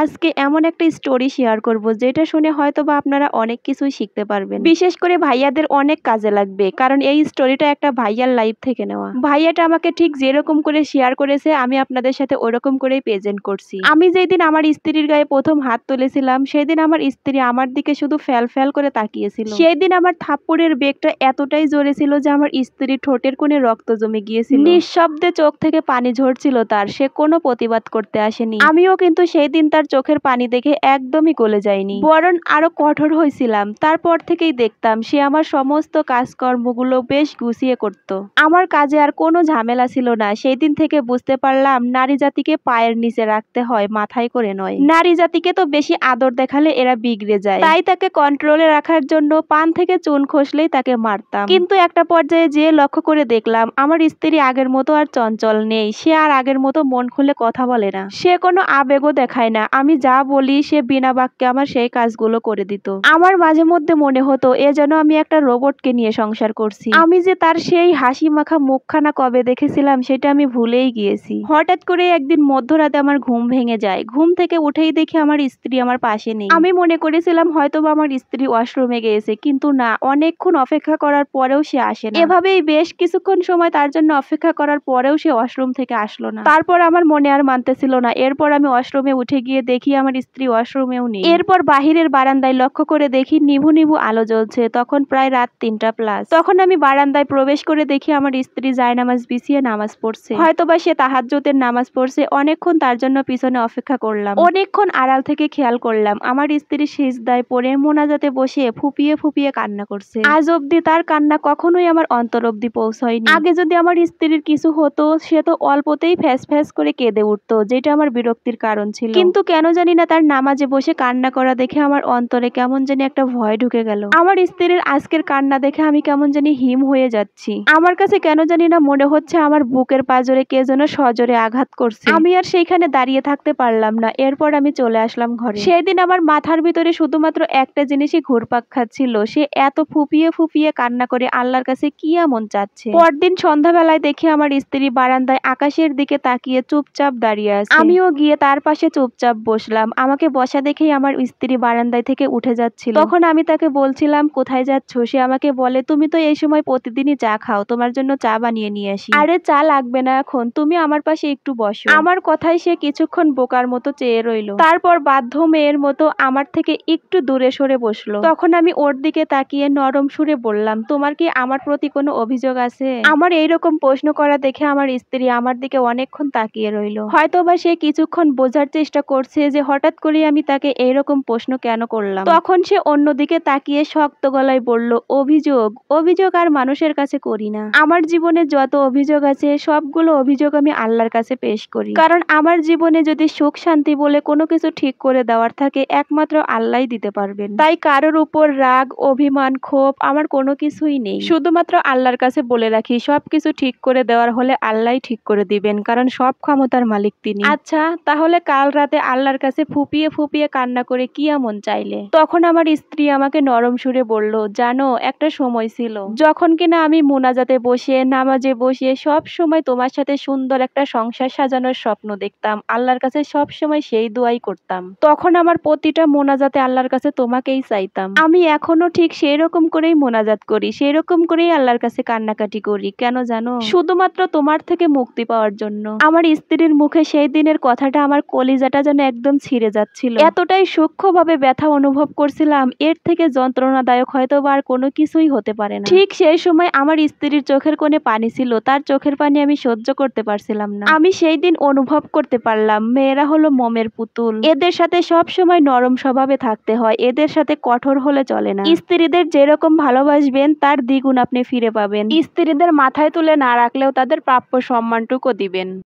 আজকে এমন একটা স্টোরি শেয়ার করব যেটা শুনে হয়তোবা আপনারা অনেক কিছুই শিখতে পারবেন। বিশেষ করে ভাইয়াদের অনেক কাজে লাগবে, কারণ এই স্টোরিটা একটা ভাইয়ার লাইফ থেকে নেওয়া। ভাইয়াটা আমাকে ঠিক যেরকম করে শেয়ার করেছে আমি আপনাদের সাথে ওরকম করেই প্রেজেন্ট করছি। আমি যেদিন আমার স্ত্রীর গায়ে প্রথম হাত তুলেছিলাম সেদিন আমার স্ত্রী আমার দিকে শুধু ফ্যাল ফ্যাল করে তাকিয়েছিল। সেই দিন আমার থাপ্পড়ের বেগটা এতটাই জোরে ছিল যে আমার স্ত্রীর ঠোঁটের কোণে রক্ত জমে গিয়েছিল। নিঃশব্দে চোখ থেকে পানি ঝরছিল তার, সে কোনো প্রতিবাদ করতে আসেনি। আমিও কিন্তু সেই দিন তার চোখের পানি দেখে একদমই গলে যায়নি, বরং আরো কঠোর হয়েছিলাম। তারপর থেকেই দেখতাম সে আমার সমস্ত কাজকর্মগুলো বেশ গুছিয়ে করত। আমার কাজে আর কোনো ঝামেলা ছিল না। সেই দিন থেকে বুঝতে পারলাম নারী জাতিকে পায়ের নিচে রাখতে হয়, মাথায় করে নয়। নারী জাতিকে তো বেশি আদর দেখালে এরা বিগড়ে যায়, তাই তাকে কন্ট্রোলে রাখার জন্য পান থেকে চুন খসলেই তাকে মারতাম। কিন্তু একটা পর্যায়ে যে লক্ষ্য করে দেখলাম আমার স্ত্রী আগের মতো আর চঞ্চল নেই। সে আর আগের মতো মন খুলে কথা বলে না, সে কোনো আবেগও দেখায় না। আমি যা বলি সে বিনা বাক্যে আমার সেই কাজগুলো করে দিত। আমার মাঝে মধ্যে মনে হতো এ যেন আমি একটা রোবটকে নিয়ে সংসার করছি। আমি যে তার সেই হাসি মাখা মুখখানা কবে দেখেছিলাম সেটা আমি ভুলেই গিয়েছি। হঠাৎ করে একদিন মধ্যরাতে আমার ঘুম ভেঙে যায়। ঘুম থেকে উঠেই দেখি আমার স্ত্রী আমার পাশে নেই। আমি মনে করেছিলাম হয়তোবা আমার স্ত্রী ওয়াশরুমে গিয়েছে, কিন্তু না, অনেকক্ষণ অপেক্ষা করার পরেও সে আসে না। এভাবেই বেশ কিছুক্ষণ সময় তার জন্য অপেক্ষা করার পরেও সে ওয়াশরুম থেকে আসলো না। তারপর আমার মনে আর মানতেছিল না। এরপর আমি ওয়াশরুমে উঠে গিয়ে দেখি আমার স্ত্রী ওয়াশরুমেও নেই। এরপর বাহিরের বারান্দায় লক্ষ্য করে দেখি নিভু নিভু আলো জ্বলছে। তখন প্রায় রাত 3টা প্লাস। তখন আমি বারান্দায় প্রবেশ করে দেখি আমার স্ত্রী জায়নামাজ বিছিয়ে নামাজ পড়ছে। হয়তোবা সে তাহাজ্জুদের নামাজ পড়ছে। অনেকক্ষণ তার জন্য পিছনে অপেক্ষা করলাম। অনেকক্ষণ আড়াল থেকে খেয়াল করলাম আমার স্ত্রী সিজদায় পড়ে মোনাজাতে বসে ফুপিয়ে ফুপিয়ে কান্না করছে। আজ অব্দি তার কান্না কখনোই আমার অন্তর অব্দি পৌঁছয়নি। আগে যদি আমার স্ত্রীর কিছু হতো সে তো অল্পতেই ফ্যাস ফ্যাস করে কেঁদে উঠতো, যেটা আমার বিরক্তির কারণ ছিল। কিন্তু কেন জানি না তার নামাজে বসে কান্না করা দেখে আমার অন্তরে কেমন জানি একটা ভয় ঢুকে গেল। আমার স্ত্রীর আজকের কান্না দেখে আমি কেমন জানি হিম হয়ে যাচ্ছি। আমার কাছে কেন জানি না মনে হচ্ছে আমার বুকের পাঁজরে কে যেন সজোরে আঘাত করছে। আমি আর সেইখানে দাঁড়িয়ে থাকতে পারলাম না। এরপর আমি চলে আসলাম ঘরে। সেদিন আমার মাথার ভিতরে শুধুমাত্র একটা জিনিসই ঘুরপাক খাচ্ছিল, সে এত ফুপিয়ে ফুপিয়ে কান্না করে আল্লাহর কাছে কি এমন চাচ্ছে। পরদিন সন্ধ্যাবেলায় দেখি আমার স্ত্রী বারান্দায় আকাশের দিকে তাকিয়ে চুপচাপ দাঁড়িয়ে আছে। আমিও গিয়ে তার পাশে চুপচাপ বসলাম। আমাকে বসা দেখেই আমার স্ত্রী বারান্দায় থেকে উঠে যাচ্ছিল। তখন আমি তাকে বলছিলাম কোথায় যাচ্ছ। সে আমাকে বলে তুমি তো এই সময় প্রতিদিনই চা খাও, তোমার জন্য চা বানিয়ে নিয়ে আসি। আরে চা লাগবে না এখন, তুমি আমার পাশে একটু বসো। আমার কথায় সে কিছুক্ষণ বোকার মতো চেয়ে রইল। তারপর বাধ্য মেয়ের মতো আমার থেকে একটু দূরে সরে বসলো। তখন আমি ওর দিকে তাকিয়ে নরম সুরে বললাম তোমার কি আমার প্রতি কোনো অভিযোগ আছে? আমার এইরকম প্রশ্ন করা দেখে আমার স্ত্রী আমার দিকে অনেকক্ষণ তাকিয়ে রইল। হয়তোবা সে কিছুক্ষণ বোঝার চেষ্টা করছে যে হঠাৎ করে আমি তাকে এইরকম প্রশ্ন কেন করলাম। তখন সে অন্যদিকে তাকিয়ে শক্ত গলায় বলল অভিযোগ? অভিযোগ আর মানুষের কাছে করি না। আমার জীবনে যত অভিযোগ আছে সবগুলো অভিযোগ আমি আল্লাহর কাছে পেশ করি, কারণ আমার জীবনে যদি সুখ শান্তি বলে কোনো কিছু ঠিক করে দেওয়ার থাকে একমাত্র আল্লাহই দিতে পারবেন। তাই কারোর উপর রাগ অভিমান ক্ষোভ আমার কোনো কিছুই নেই। শুধুমাত্র আল্লাহর কাছে বলে রাখি সবকিছু ঠিক করে দেওয়ার হলে আল্লাহই ঠিক করে দিবেন, কারণ সব ক্ষমতার মালিক তিনি। আচ্ছা তাহলে কাল রাতে আল্লাহর কাছে ফুপিয়ে ফুপিয়ে কান্না করে কি এমন চাইলে? তখন আমার স্ত্রী আমাকে নরম সুরে বলল জানো একটা সময় ছিল যখন কিনা আমি মোনাজাতে বসে নামাজে বসে সব সময় তোমার সাথে সুন্দর একটা সংসার সাজানোর স্বপ্ন দেখতাম। আল্লাহর কাছে সব সময় সেই দোয়াই করতাম। তখন আমার প্রতিটা মোনাজাতে আল্লাহর কাছে তোমাকেই চাইতাম। আমি এখনো ঠিক সেই রকম করেই মোনাজাত করি, সেই রকম করেই আল্লাহর কাছে কান্নাকাটি করি। কেন জানো? শুধুমাত্র তোমার থেকে মুক্তি পাওয়ার জন্য। আমার স্ত্রীর মুখে সেই দিনের কথাটা আমার কলিজাটা যেন একদম ছিঁড়ে যাচ্ছিল। এতটাই সূক্ষ্মভাবে ব্যথা অনুভব করছিলাম, এর থেকে যন্ত্রণাদায়ক হয়তো আর কোনো কিছুই হতে পারে না। ঠিক সেই সময় আমার স্ত্রীর চোখের কোণে পানি ছিল, তার চোখের পানি আমি সহ্য করতে পারছিলাম না। আমি সেই দিন অনুভব করতে পারলাম মেয়েরা হলো মোমের পুতুল, এদের সাথে সব সময় নরম স্বভাবে থাকতে হয়, এদের সাথে কঠোর হলে চলে না। স্ত্রীদের যেরকম ভালোবাসবেন তার দ্বিগুণ আপনি ফিরে পাবেন। স্ত্রীদের মাথায় তুলে না রাখলেও তাদের প্রাপ্য সম্মানটুকু দিবেন।